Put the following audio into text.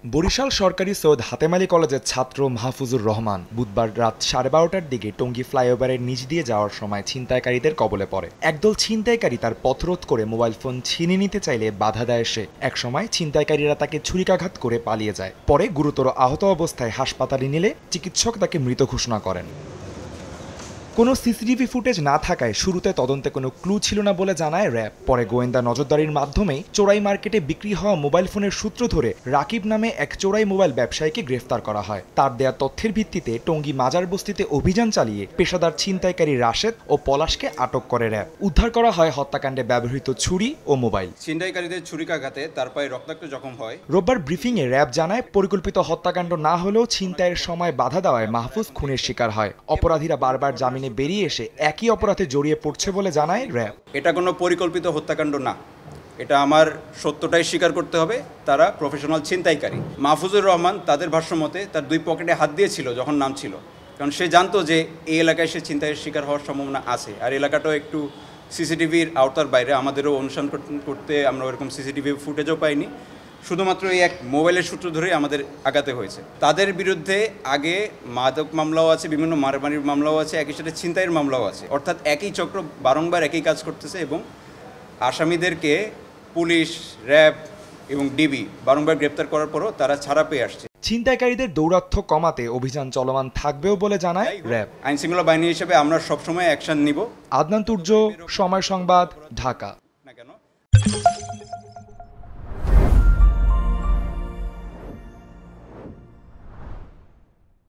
বরিশাল সরকারি সৈয়দ হাতেম আলী কলেজের ছাত্র মাহফুজুর রহমান বুধবার রাত 12:30টার দিকে টঙ্গী ফ্লাইওভারের নিচ দিয়ে যাওয়ার সময় ছিনতাইকারীদের কবলে পড়ে। একদল ছিনতাইকারী তার পথরোধ করে মোবাইল ফোন ছিনিয়ে নিতে চাইলে বাধা দেয় সে। একসময় ছিনতাইকারীরা তাকে ছুরিকাঘাত করে পালিয়ে যায়। পরে গুরুতর আহত অবস্থায় হাসপাতালে নিলে চিকিৎসক তাকে মৃত ঘোষণা করেন। কোনো সিসিটিভি ফুটেজ না থাকায় শুরুতে তদন্তে কোনো ক্লু ছিল না বলে জানায় র্যাব। পরে গোয়েন্দা নজরদারির মাধ্যমেই চোরাই মার্কেটে বিক্রি হওয়া মোবাইল ফোনের সূত্র ধরে রাকিব নামে এক চোরাই মোবাইল ব্যবসায়ীকে গ্রেফতার করা হয়। তার দেয়া তথ্যের ভিত্তিতে টঙ্গী মাজার বস্তিতে অভিযান চালিয়ে পেশাদার ছিনতাইকারী রাশেদ ও পলাশকে আটক করে র্যাব। উদ্ধার করা হয় হত্যাকাণ্ডে ব্যবহৃত ছুরি ও মোবাইল। ছিনতাইকারীদের ছুরিকাঘাতে তার পায়ে রক্তাক্ত জখম হয়। রোববার ব্রিফিংয়ে র্যাব জানায়, পরিকল্পিত হত্যাকাণ্ড না হলেও ছিনতাইয়ের সময় বাধা দেওয়ায় মাহফুজ খুনের শিকার হয়। অপরাধীরা বারবার জামিনে বেরিয়ে এসে একই অপরাধে জড়িয়ে পড়ছে বলে জানায় র্যাব। এটা কোনো পরিকল্পিত হত্যাকাণ্ড না, এটা আমার সত্যটাই স্বীকার করতে হবে। তারা প্রফেশনাল ছিনতাইকারী। মাহফুজুর রহমান তাদের ভাষ্যমতে তার দুই পকেটে হাত দিয়েছিল যখন নাম ছিল, কারণ সে জানতো যে এই এলাকায় সে ছিনতাইয়ের শিকার হওয়ার সম্ভাবনা আছে। আর এলাকাটাও একটু সিসিটিভির আওতার বাইরে। আমাদেরও অনুসন্ধান করতে আমরা ওরকম সিসিটিভি ফুটেজও পাইনি। শুধুমাত্র এই এক মোবাইলের সূত্র ধরেই আমাদের আগাতে হয়েছে। তাদের বিরুদ্ধে আগে মাদক মামলাও আছে, বিভিন্ন মারামারির মামলাও আছে, একই সাথে ছিনতাইয়ের মামলাও আছে। অর্থাৎ একই চক্র বারংবার একই কাজ করতেছে এবং আসামিদেরকে পুলিশ, র্যাব এবং ডিবি বারংবার গ্রেপ্তার করার পরও তারা ছাড়া পেয়ে আসছে। ছিনতাইকারীদের দৌরাত্ম্য কমাতে অভিযান চলমান থাকবেও বলে জানায় র্যাব। আইনশৃঙ্খলা বাহিনী হিসেবে আমরা সবসময় অ্যাকশন নিব। আদনান তুর্য, সময় সংবাদ, ঢাকা।